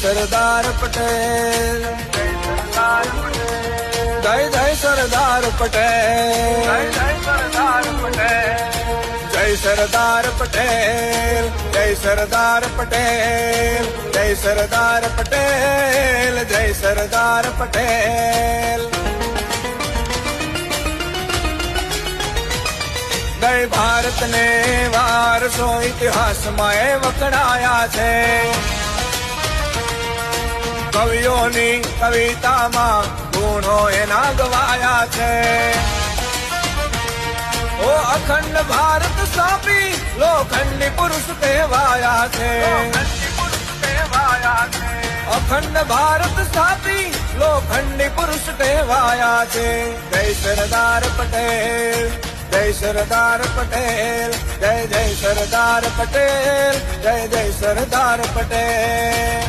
સરદાર પટેલ, જય જય સરદાર પટેલ, જય સરદાર પટેલ, જય સરદાર પટેલ, જય સરદાર પટેલ, જય સરદાર પટેલ. ગઈ ભારતને વારસો ઇતિહાસમાં એ વખણાયા છે. કવિઓની કવિતામાં ગુણો એના ગવાયા છે. ઓ અખંડ ભારત સ્થાપી લોખંડી પુરુષ કહેવાયા છે. અખંડ ભારત સ્થાપી લોખંડી પુરુષ કહેવાયા છે. જય સરદાર પટેલ, જય સરદાર પટેલ, જય જય સરદાર પટેલ, જય જય સરદાર પટેલ.